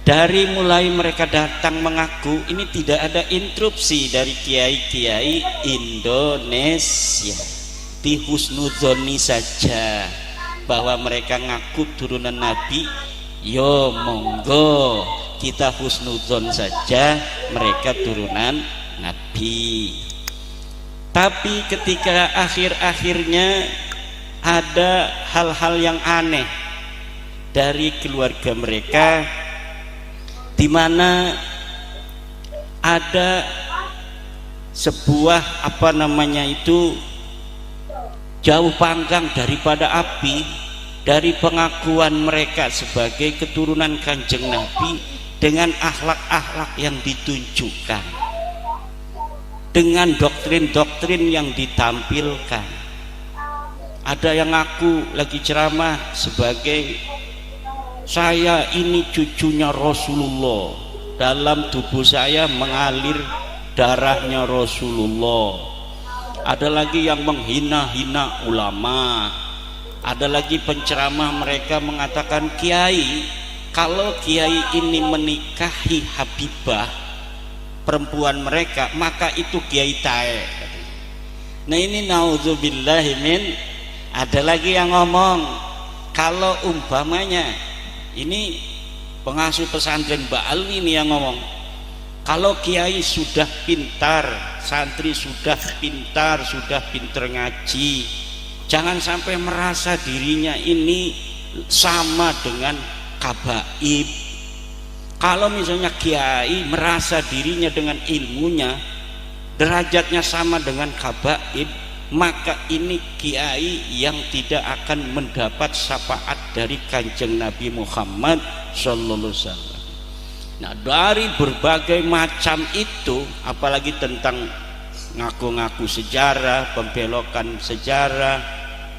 Dari mulai mereka datang mengaku, ini tidak ada interupsi dari kiai-kiai Indonesia. Dihusnudzoni saja bahwa mereka ngaku turunan Nabi, yo monggo kita husnudzon saja mereka turunan Nabi. Tapi ketika akhir-akhirnya ada hal-hal yang aneh dari keluarga mereka, di mana ada sebuah jauh panggang daripada api dari pengakuan mereka sebagai keturunan Kanjeng Nabi dengan akhlak-akhlak yang ditunjukkan, dengan doktrin-doktrin yang ditampilkan. Ada yang ngaku lagi ceramah sebagai saya ini cucunya Rasulullah, dalam tubuh saya mengalir darahnya Rasulullah. Ada lagi yang menghina-hina ulama. Ada lagi penceramah mereka mengatakan, kiai, kalau kiai ini menikahi Habibah perempuan mereka, maka itu kiai tae. Nah ini naudzubillahimin. Ada lagi yang ngomong, kalau umpamanya ini pengasuh pesantren Mbak Alwi ini yang ngomong, kalau kiai sudah pintar, santri sudah pintar, sudah pintar ngaji, jangan sampai merasa dirinya ini sama dengan kabaib. Kalau misalnya kiai merasa dirinya dengan ilmunya derajatnya sama dengan kabaib, maka ini kiai yang tidak akan mendapat syafaat dari Kanjeng Nabi Muhammad sallallahu alaihi wasallam. Nah, dari berbagai macam itu, apalagi tentang ngaku-ngaku sejarah,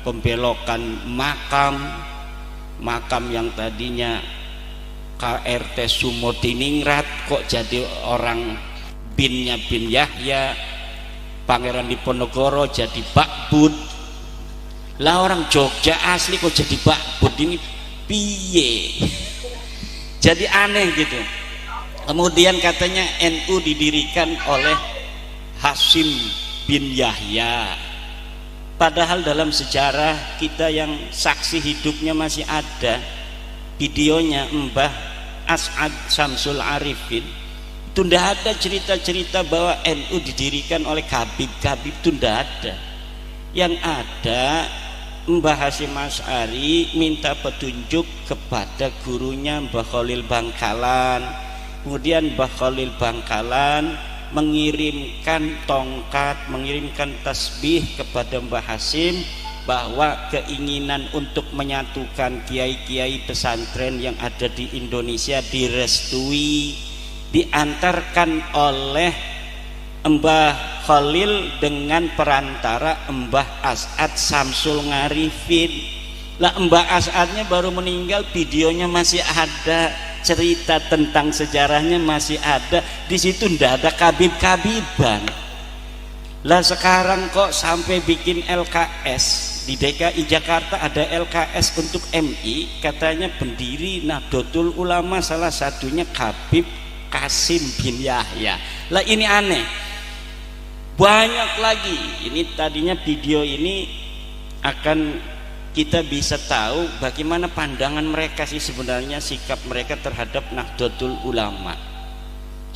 pembelokan makam yang tadinya KRT Sumotiningrat kok jadi orang binnya bin Yahya, Pangeran Diponegoro jadi Bakbud. Lah orang Jogja asli kok jadi Bakbud, ini piye? Jadi aneh gitu. Kemudian katanya NU didirikan oleh Hasyim bin Yahya, padahal dalam sejarah kita yang saksi hidupnya masih ada videonya, Mbah As'ad Samsul Arifin. Itu tidak ada cerita-cerita bahwa NU didirikan oleh Habib-Habib, itu tidak ada. Yang ada Mbah Hasyim Asy'ari minta petunjuk kepada gurunya Mbah Khalil Bangkalan. Kemudian Mbah Khalil Bangkalan mengirimkan tongkat, mengirimkan tasbih kepada Mbah Hasyim bahwa keinginan untuk menyatukan kiai-kiai pesantren yang ada di Indonesia direstui, diantarkan oleh Mbah Khalil dengan perantara Mbah As'ad Samsul Ngarifin. Lah Mbah As'adnya baru meninggal, videonya masih ada, cerita tentang sejarahnya masih ada. Di situ ndak ada kabib-kabiban. Lah sekarang kok sampai bikin LKS di DKI Jakarta, ada LKS untuk MI, katanya pendiri Nahdlatul Ulama salah satunya Habib Qasim bin Yahya. Lah ini aneh. Banyak lagi. Ini tadinya video ini akan kita bisa tahu bagaimana pandangan mereka sih sebenarnya, sikap mereka terhadap Nahdlatul Ulama.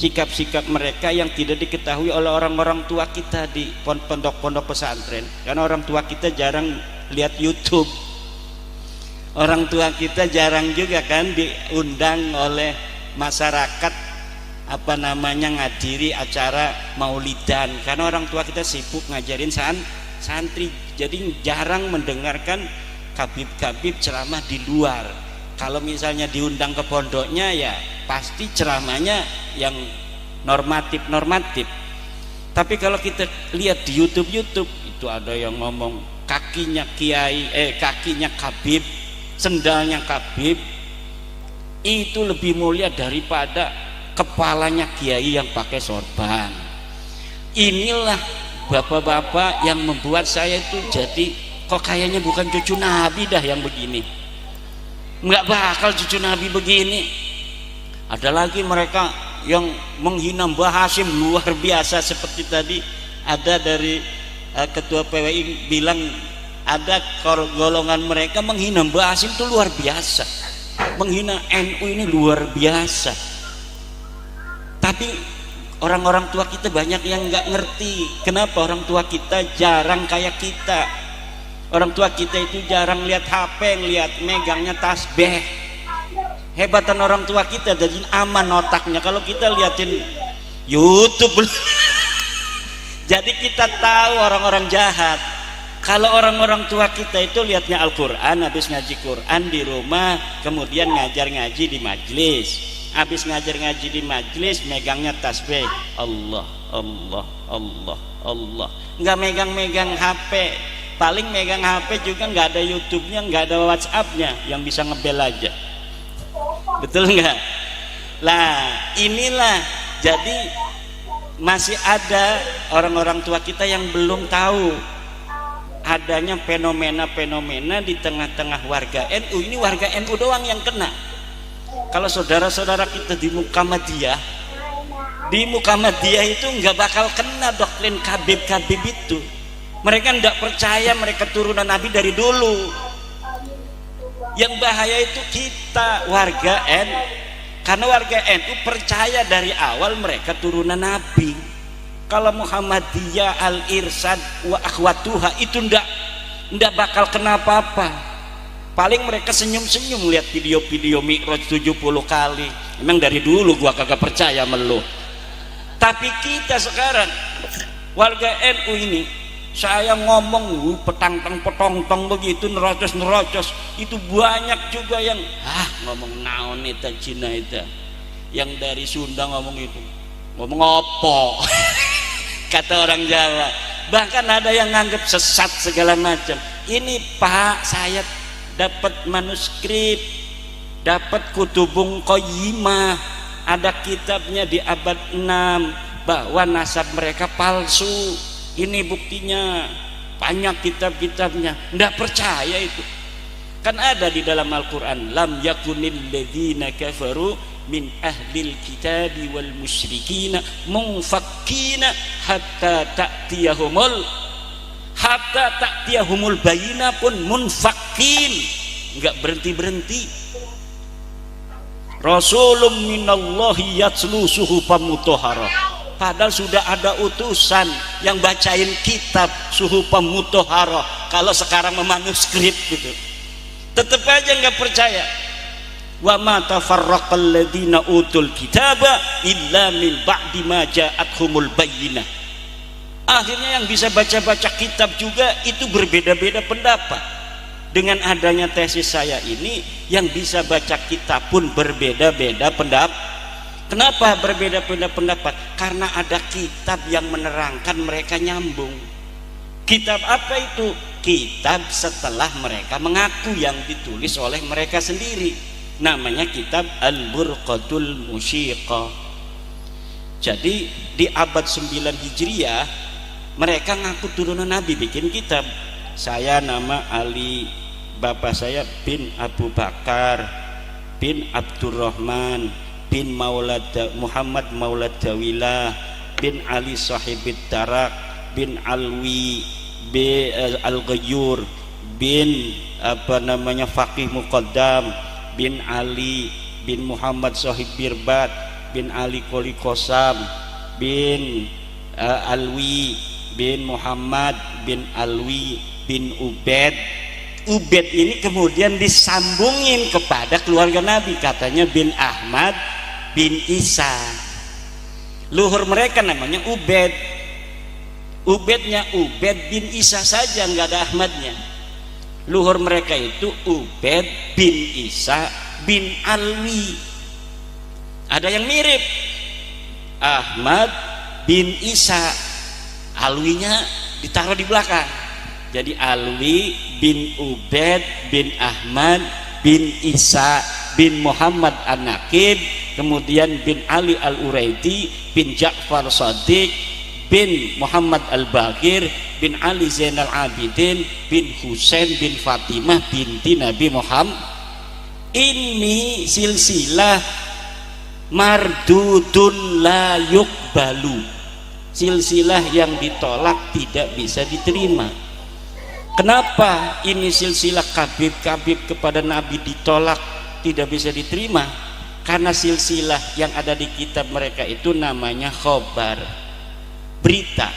Sikap-sikap mereka yang tidak diketahui oleh orang-orang tua kita di pondok-pondok pesantren. Karena orang tua kita jarang lihat YouTube. Orang tua kita jarang juga kan diundang oleh masyarakat ngadiri acara maulidan, karena orang tua kita sibuk ngajarin santri, jadi jarang mendengarkan kabib-kabib ceramah di luar. Kalau misalnya diundang ke pondoknya, ya pasti ceramahnya yang normatif. Tapi kalau kita lihat di YouTube itu ada yang ngomong kakinya kabib, sendalnya kabib itu lebih mulia daripada kepalanya kiai yang pakai sorban. Inilah bapak-bapak yang membuat saya itu jadi kok kayaknya bukan cucu Nabi dah yang begini. Nggak bakal cucu Nabi begini. Ada lagi mereka yang menghina Mbah Hasyim luar biasa, seperti tadi ada dari ketua PWI bilang ada golongan mereka menghina Mbah Hasyim itu luar biasa, menghina NU ini luar biasa. Tapi orang-orang tua kita banyak yang nggak ngerti. Kenapa? Orang tua kita jarang kayak kita. Orang tua kita itu jarang lihat HP, lihat megangnya tasbih. Hebatan orang tua kita jadi aman otaknya. Kalau kita liatin YouTube jadi kita tahu orang-orang jahat. Kalau orang-orang tua kita itu lihatnya Al-Quran, habis ngaji Quran di rumah, kemudian ngajar ngaji di majlis, habis ngajar ngaji di majlis megangnya tasbih, Allah Allah Allah Allah, nggak megang-megang HP. Paling megang HP juga nggak ada YouTube-nya, nggak ada WhatsApp-nya, yang bisa ngebel aja. Betul nggak? Lah inilah, jadi masih ada orang-orang tua kita yang belum tahu adanya fenomena-fenomena di tengah-tengah warga NU. Ini warga NU doang yang kena. Kalau saudara-saudara kita di Muhammadiyah, itu nggak bakal kena doktrin Habib itu. Mereka tidak percaya mereka turunan Nabi dari dulu. Yang bahaya itu kita warga NU, karena warga NU percaya dari awal mereka turunan Nabi. Kalau Muhammadiyah, Al-Irsyad wa akhwatuha itu ndak bakal kena apa-apa. Paling mereka senyum-senyum lihat video-video Mi'raj 70 kali. Emang dari dulu gua kagak percaya melu. Tapi kita sekarang warga NU ini, saya ngomong petang-tang potong-tong begitu, nerocos itu banyak juga yang ngomong naon itu Cina itu, yang dari Sunda ngomong itu, ngomong opo kata orang Jawa. Bahkan ada yang nganggap sesat segala macam. Ini Pak, saya dapat manuskrip, dapat Kutubung Qayyimah, ada kitabnya di abad 6 bahwa nasab mereka palsu. Ini buktinya, banyak kitab-kitabnya. Nggak percaya itu. Kan ada di dalam Al-Quran, lam yakunil ladzina kafaru min ahlil kitabi wal musyrikina munfakkina hatta ta'tiyahumul bayina pun munfakkin, nggak berhenti-berhenti. Rasulun minallahi yatslu suhufan mutahharah, padahal sudah ada utusan yang bacain kitab suhufan mutahharah. Kalau sekarang memanuskrip gitu, tetap aja nggak percaya. Wa ma tafarraqal ladzina utul kitaba illa min ba'di ma ja'atuhumul bayyinah. Akhirnya yang bisa baca-baca kitab juga itu berbeda-beda pendapat. Dengan adanya tesis saya ini, yang bisa baca kitab pun berbeda-beda pendapat. Kenapa berbeda-beda pendapat? Karena ada kitab yang menerangkan mereka nyambung. Kitab apa itu? Kitab setelah mereka mengaku, yang ditulis oleh mereka sendiri. Namanya kitab Al-Burqatul Musyiqah. Jadi di abad 9 Hijriah mereka ngaku turunan Nabi, bikin kitab. Saya nama Ali, bapak saya bin Abu Bakar bin Abdurrahman bin Muhammad Maulad Dawilah bin Ali Sahibit Tarak bin Alwi bin Al-Ghayyur bin Faqih Muqaddam bin Ali bin Muhammad Sahib Birbat bin Ali Koli Kosam bin Alwi bin Muhammad bin Alwi bin Ubed. Ubed ini kemudian disambungin kepada keluarga Nabi, katanya bin Ahmad bin Isa. Luhur mereka namanya Ubed. Ubednya Ubed bin Isa saja, nggak ada Ahmadnya. Luhur mereka itu Ubed bin Isa bin Alwi. Ada yang mirip, Ahmad bin Isa, Alwinya ditaruh di belakang. Jadi Alwi bin Ubed bin Ahmad bin Isa bin Muhammad An-Naqib, kemudian bin Ali Al-Uraidi bin Ja'far Shadiq bin Muhammad Al-Baqir bin Ali Zainal Abidin bin Husain bin Fatimah binti Nabi Muhammad. Ini silsilah mardudun la yuqbalu, silsilah yang ditolak tidak bisa diterima. Kenapa ini silsilah kabib-kabib kepada Nabi ditolak, tidak bisa diterima? Karena silsilah yang ada di kitab mereka itu namanya khobar, berita.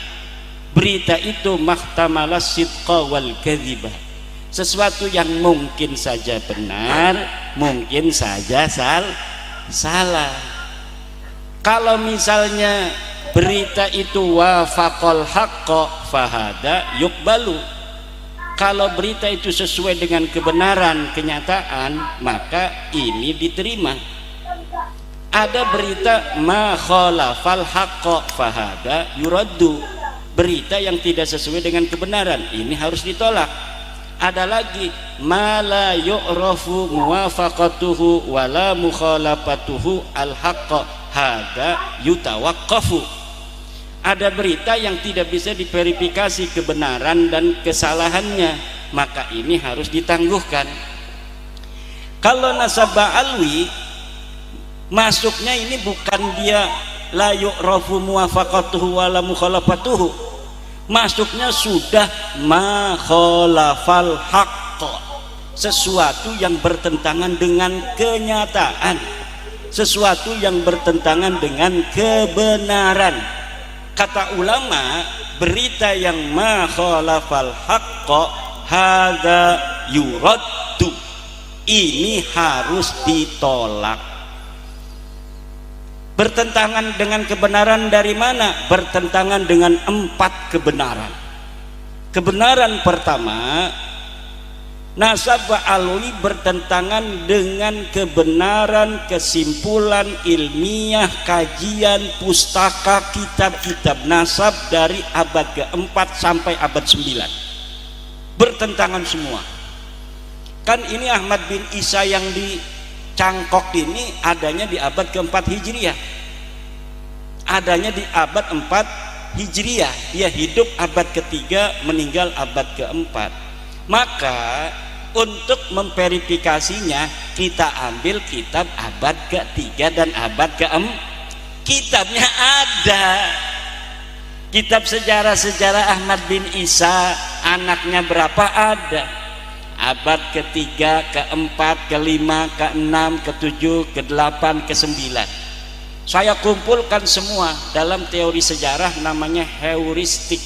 Berita itu mahtamala sidqa wal kadhiba, sesuatu yang mungkin saja benar, mungkin saja salah. Kalau misalnya berita itu wafaqal haqqa fahada yuqbalu, kalau berita itu sesuai dengan kebenaran kenyataan, maka ini diterima. Ada berita ma khalafal haqqa fahada yuraddu, berita yang tidak sesuai dengan kebenaran, ini harus ditolak. Ada lagi ma la yu'rafu muwafaqatuhu wala mukhalafatuhu al haqqa hada yutawaqqafu, ada berita yang tidak bisa diverifikasi kebenaran dan kesalahannya, maka ini harus ditangguhkan. Kalau nasabah alwi, masuknya ini bukan dia la yu'rafu muwafaqatuhu wala mukhalafatuhu, masuknya sudah ma khalafal haqq, sesuatu yang bertentangan dengan kenyataan, sesuatu yang bertentangan dengan kebenaran. Kata ulama, berita yang ma khalafal haqq hadza yuraddu, ini harus ditolak. Bertentangan dengan kebenaran dari mana? Bertentangan dengan 4 kebenaran. Kebenaran pertama, nasabah alwi bertentangan dengan kebenaran kesimpulan ilmiah kajian pustaka kitab-kitab nasab dari abad ke-4 sampai abad 9. Bertentangan semua. Kan ini Ahmad bin Isa yang dicangkok ini adanya di abad ke-4 Hijriah, adanya di abad 4 Hijriah, dia hidup abad ke-3, meninggal abad ke-4. Maka untuk memverifikasinya kita ambil kitab abad ke-3 dan abad ke-4. Kitabnya ada, kitab sejarah-sejarah Ahmad bin Isa, anaknya berapa ada, abad ke-3, ke-4, ke-5, ke-6, ke-7, ke-8, ke-9. Saya kumpulkan semua dalam teori sejarah namanya heuristik.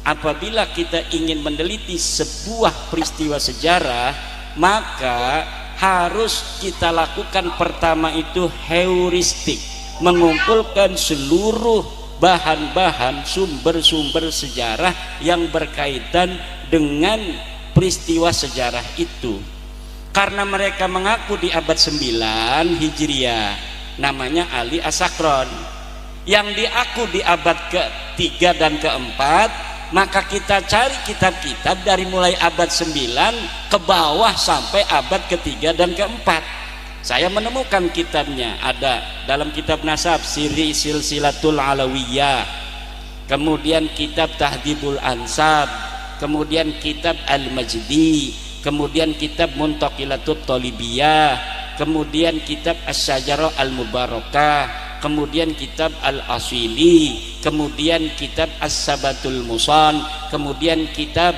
Apabila kita ingin meneliti sebuah peristiwa sejarah, maka harus kita lakukan pertama itu heuristik, mengumpulkan seluruh bahan-bahan sumber-sumber sejarah yang berkaitan dengan peristiwa sejarah itu. Karena mereka mengaku di abad 9 Hijriah, namanya Ali As-Sakron, yang diaku di abad ke-3 dan ke-4, maka kita cari kitab-kitab dari mulai abad 9 ke bawah sampai abad ke-3 dan ke-4. Saya menemukan kitabnya, ada dalam kitab nasab Siri Silsilatul Alawiyah, kemudian kitab Tahdhibul Ansab, kemudian kitab Al-Majdi, kemudian kitab Muntaqilatut Talibiyah, kemudian kitab Asy-Syajarah Al-Mubarakah, kemudian kitab Al-Asili, kemudian kitab As-Sabatul Musan, kemudian kitab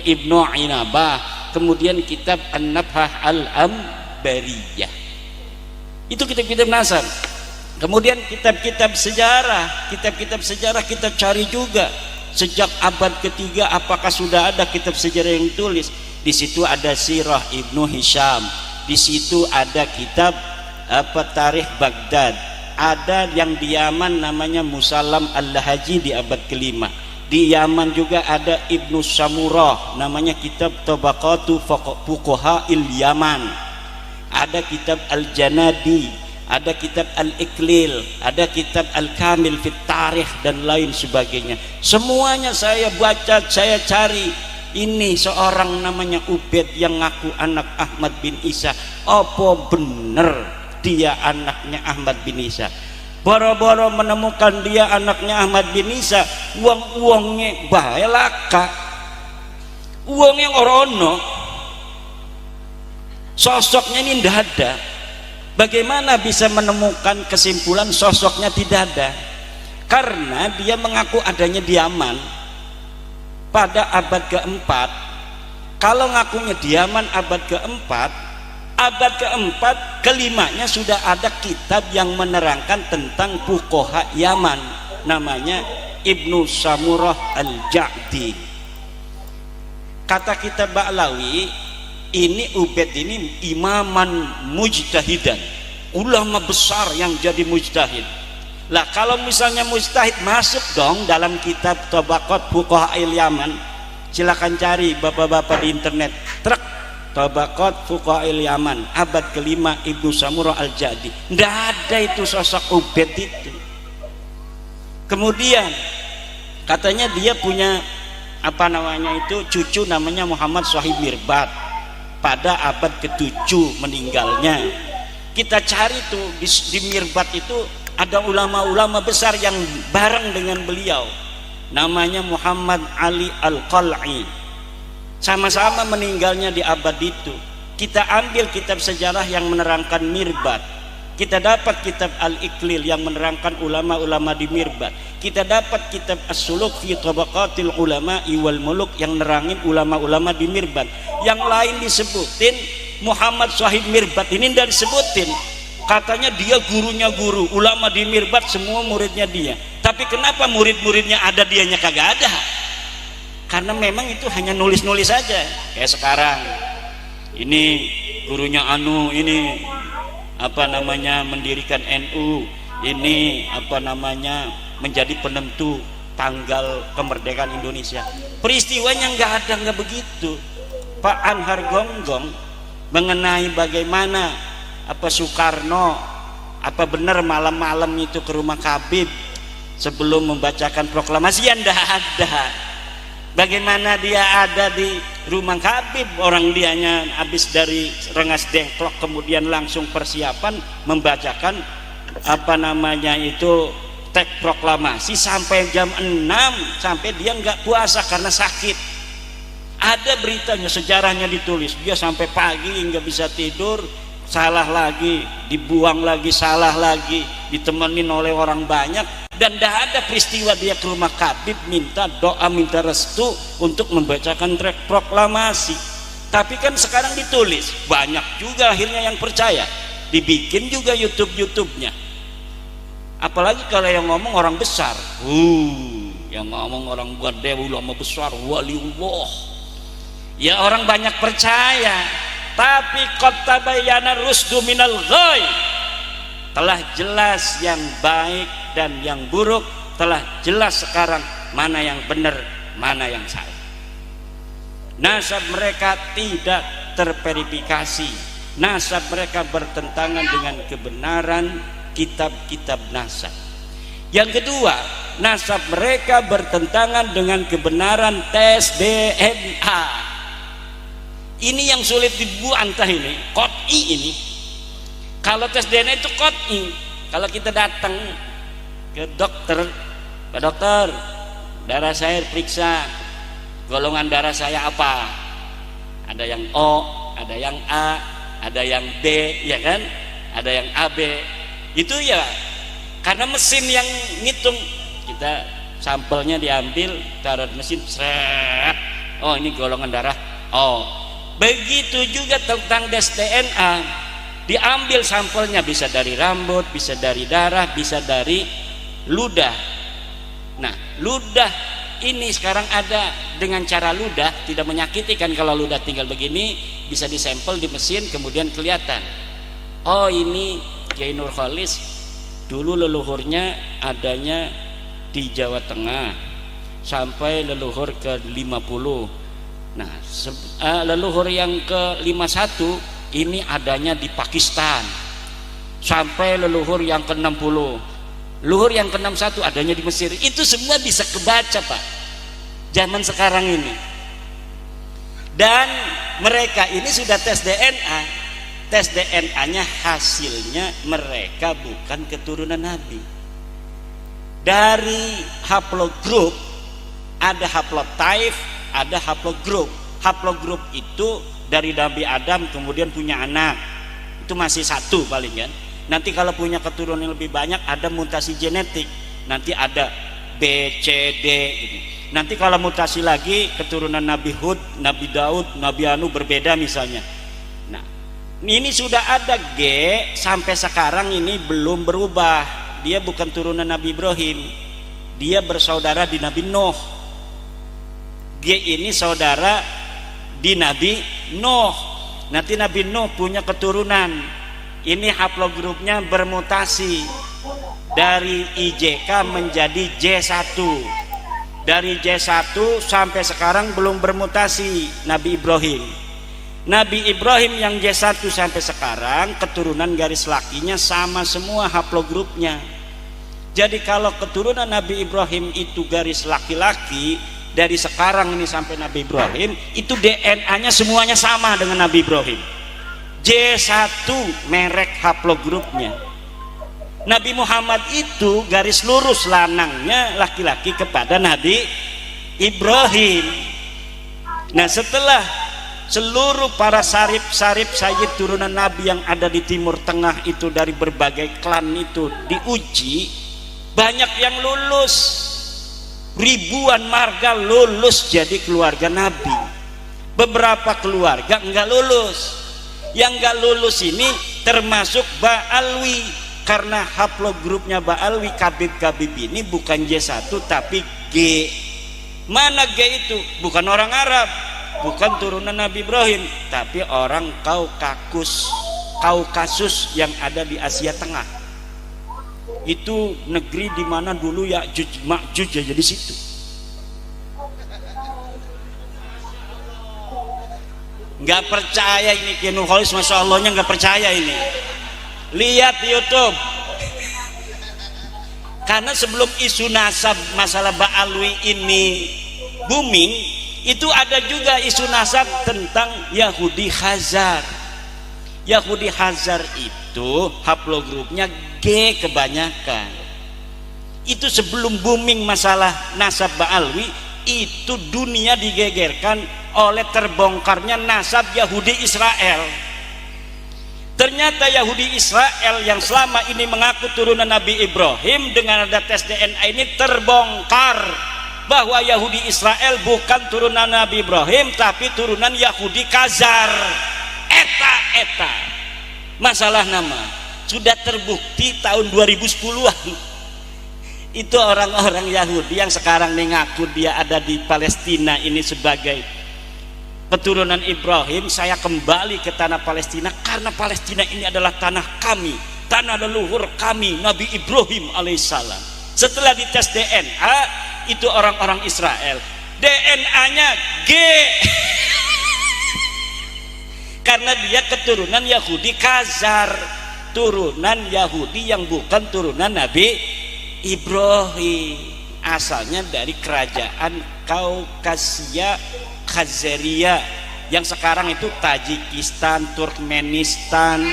Ibnu Inabah, kemudian kitab An-Nabhah Al-Ambariyah. Itu kitab-kitab nasab. Kemudian kitab-kitab sejarah, kita cari juga sejak abad ke-3 apakah sudah ada kitab sejarah yang tulis. Di situ ada Sirah Ibnu Hisham, di situ ada kitab Tarikh Baghdad, ada yang di Yaman namanya Musallam Al-Lahaji di abad ke-5. Di Yaman juga ada Ibnu Samurah, namanya kitab Tabaqatu Fuqaha il-Yaman. Ada kitab Al-Janadi, ada kitab Al-Iklil, ada kitab Al-Kamil fit Tarikh dan lain sebagainya. Semuanya saya baca, saya cari. Ini seorang namanya Ubaid yang ngaku anak Ahmad bin Isa. Apa bener dia anaknya Ahmad bin Isa? Boro-boro menemukan dia anaknya Ahmad bin Isa, uang-uangnya bae laka, uang yang orono, sosoknya ini ndak ada. Bagaimana bisa menemukan kesimpulan sosoknya tidak ada? Karena dia mengaku adanya di Yaman pada abad keempat. Kalau ngakunya di Yaman abad keempat, abad keempat kelimanya sudah ada kitab yang menerangkan tentang fuqaha Yaman, namanya Ibnu Samurah Al-Ja'di. Kata kitab Ba'lawi, ini Ubaid ini imaman mujtahidan, ulama besar yang jadi mujtahid. Lah kalau misalnya mujtahid masuk dong dalam kitab Tabaqat Fuqaha Yaman. Silakan cari bapak-bapak di internet. Truk Tabaqat Fuqaha Yaman abad kelima Ibnu Samurah Al-Ja'di. Nggak ada itu sosok Ubaid itu. Kemudian katanya dia punya apa namanya itu cucu namanya Muhammad Shahib Mirbat, pada abad ke-7 meninggalnya. Kita cari tuh di Mirbat itu ada ulama-ulama besar yang bareng dengan beliau, namanya Muhammad Ali Al-Qal'i, sama-sama meninggalnya di abad itu. Kita ambil kitab sejarah yang menerangkan Mirbat, kita dapat kitab Al-Iqlil yang menerangkan ulama-ulama di Mirbat, kita dapat kitab As-Suluk fi Tabaqatil Ulama'i wal Muluk yang nerangin ulama-ulama di Mirbat. Yang lain disebutin Muhammad Shahib Mirbat ini tidak disebutin, katanya dia gurunya guru ulama di Mirbat, semua muridnya dia. Tapi kenapa murid-muridnya ada, dianya kagak ada? Karena memang itu hanya nulis-nulis saja. Kayak sekarang ini gurunya anu, ini apa namanya mendirikan NU, ini apa namanya menjadi penentu tanggal kemerdekaan Indonesia. Peristiwanya nggak ada, nggak begitu. Pak Anhar Gonggong mengenai bagaimana apa Soekarno apa benar malam-malam itu ke rumah Habib sebelum membacakan proklamasi, ya nggak ada. Bagaimana dia ada di rumah Habib, orang dianya habis dari Rengas Dengklok kemudian langsung persiapan membacakan apa namanya itu teks proklamasi sampai jam 6, sampai dia nggak puasa karena sakit. Ada beritanya, sejarahnya ditulis, dia sampai pagi nggak bisa tidur, salah lagi, dibuang lagi, salah lagi, ditemenin oleh orang banyak. Dan tidak ada peristiwa dia ke rumah Habib minta doa, minta restu untuk membacakan teks proklamasi. Tapi kan sekarang ditulis, banyak juga akhirnya yang percaya, dibikin juga YouTube-nya. Apalagi kalau yang ngomong orang besar, yang ngomong orang gede, ulama besar, waliullah, ya orang banyak percaya. Tapi qad tabayyana rusdu minal ghai, telah jelas yang baik dan yang buruk, telah jelas sekarang mana yang benar, mana yang salah. Nasab mereka tidak terverifikasi, nasab mereka bertentangan dengan kebenaran kitab-kitab nasab. Yang kedua, nasab mereka bertentangan dengan kebenaran tes DNA. Ini yang sulit dibantah ini, qot'i ini. Kalau tes DNA itu qot'i. Kalau kita datang ke dokter, Pak dokter, darah saya periksa, golongan darah saya apa? Ada yang O, ada yang A, ada yang B, ya kan? Ada yang AB. Itu ya karena mesin yang ngitung, kita sampelnya diambil, taruh di mesin, seret, oh ini golongan darah O. Begitu juga tentang tes DNA, diambil sampelnya bisa dari rambut, bisa dari darah, bisa dari ludah. Nah, ludah ini sekarang ada dengan cara ludah, tidak menyakiti kan, kalau ludah tinggal begini bisa disampel di mesin kemudian kelihatan. Oh ini Kiai Nurkholis dulu leluhurnya adanya di Jawa Tengah sampai leluhur ke 50. Nah, leluhur yang ke 51 ini adanya di Pakistan sampai leluhur yang ke 60. Leluhur yang ke 61 adanya di Mesir. Itu semua bisa kebaca, Pak, zaman sekarang ini. Dan mereka ini sudah tes DNA. Tes DNA-nya hasilnya mereka bukan keturunan Nabi. Dari haplogroup ada haplotype, ada haplogroup. Haplogroup itu dari Nabi Adam kemudian punya anak, itu masih satu paling kan. Nanti kalau punya keturunan yang lebih banyak ada mutasi genetik, nanti ada B, C, D gitu. Nanti kalau mutasi lagi keturunan Nabi Hud, Nabi Daud, Nabi Anu berbeda misalnya. Nah, ini sudah ada G sampai sekarang ini belum berubah. Dia bukan turunan Nabi Ibrahim. Dia bersaudara di Nabi Nuh. G ini saudara di Nabi Nuh. Nanti Nabi Nuh punya keturunan. Ini haplogrupnya bermutasi dari IJK menjadi J1. Dari J1 sampai sekarang belum bermutasi Nabi Ibrahim. Nabi Ibrahim yang J1 sampai sekarang keturunan garis lakinya sama semua haplogrupnya. Jadi kalau keturunan Nabi Ibrahim itu garis laki-laki, dari sekarang ini sampai Nabi Ibrahim itu DNA-nya semuanya sama dengan Nabi Ibrahim. J1 merek haplogrupnya. Nabi Muhammad itu garis lurus lanangnya laki-laki kepada Nabi Ibrahim. Nah, setelah seluruh para sarip-sarip sayyid turunan Nabi yang ada di Timur Tengah itu dari berbagai klan itu diuji, banyak yang lulus. Ribuan marga lulus jadi keluarga Nabi. Beberapa keluarga enggak lulus. Yang enggak lulus ini termasuk Ba'alwi, karena haplogrupnya Ba'alwi Kabib-Kabib ini bukan J1 tapi G. Mana G itu? Bukan orang Arab, bukan turunan Nabi Ibrahim, tapi orang Kaukasus yang ada di Asia Tengah. Itu negeri di mana dulu Ya'juj Ma'juj aja di situ. Nggak percaya ini Kiai Nur Khalis, masya Allahnya nggak percaya ini. Lihat di YouTube. Karena sebelum isu nasab masalah Ba'alwi ini booming, itu ada juga isu nasab tentang Yahudi Khazar. Yahudi Khazar itu haplogrupnya G kebanyakan. Itu sebelum booming masalah nasab Ba'alwi, itu dunia digegerkan oleh terbongkarnya nasab Yahudi Israel. Ternyata Yahudi Israel yang selama ini mengaku turunan Nabi Ibrahim, dengan ada tes DNA ini terbongkar bahwa Yahudi Israel bukan turunan Nabi Ibrahim tapi turunan Yahudi Khazar. Eta masalah nama sudah terbukti tahun 2010-an. Itu orang-orang Yahudi yang sekarang mengaku dia ada di Palestina ini sebagai keturunan Ibrahim. Saya kembali ke tanah Palestina karena Palestina ini adalah tanah kami, tanah leluhur kami, Nabi Ibrahim alaihissalam. Setelah dites DNA, itu orang-orang Israel DNA-nya G karena dia keturunan Yahudi Khazar, turunan Yahudi yang bukan turunan Nabi Ibrahim, asalnya dari kerajaan Kaukasia Khazaria yang sekarang itu Tajikistan, Turkmenistan,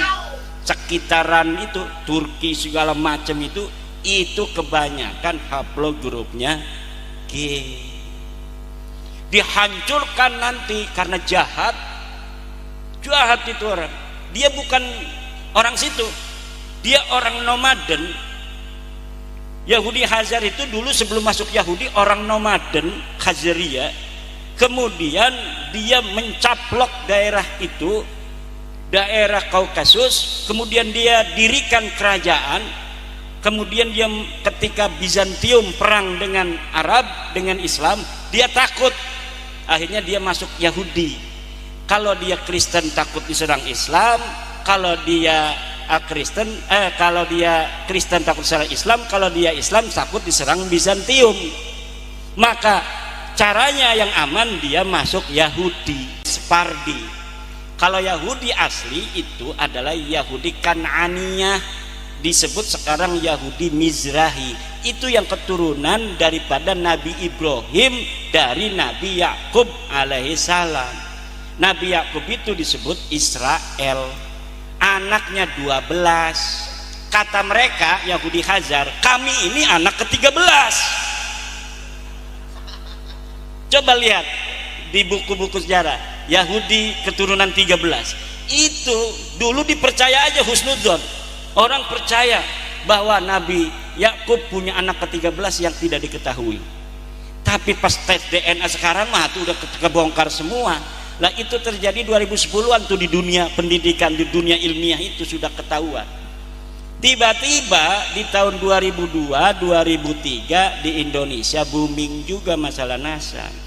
sekitaran itu Turki segala macam itu kebanyakan haplogrupnya G. Dihancurkan nanti karena jahat itu orang. Dia bukan orang situ, dia orang nomaden. Yahudi Khazar itu dulu sebelum masuk Yahudi orang nomaden Khazaria. Kemudian dia mencaplok daerah itu, daerah Kaukasus, kemudian dia dirikan kerajaan. Kemudian dia ketika Bizantium perang dengan Arab, dengan Islam, dia takut, akhirnya dia masuk Yahudi. Kalau dia Kristen takut diserang Islam, kalau dia Kristen takut diserang Islam, kalau dia Islam takut diserang Bizantium. Maka caranya yang aman dia masuk Yahudi Separdi. Kalau Yahudi asli itu adalah Yahudi Kan'aniyah, disebut sekarang Yahudi Mizrahi. Itu yang keturunan daripada Nabi Ibrahim dari Nabi Yakub alaihissalam. Nabi Yakub itu disebut Israel, anaknya 12. Kata mereka Yahudi Khazar, kami ini anak ke-13. Coba lihat di buku-buku sejarah, Yahudi keturunan 13. itu dulu dipercaya aja husnudzon, orang percaya bahwa Nabi Yakub punya anak ke-13 yang tidak diketahui. Tapi pas tes DNA sekarang mah tuh udah kebongkar semua. Lah itu terjadi 2010-an tuh di dunia pendidikan, di dunia ilmiah itu sudah ketahuan. Tiba-tiba di tahun 2002, 2003 di Indonesia booming juga masalah NASA.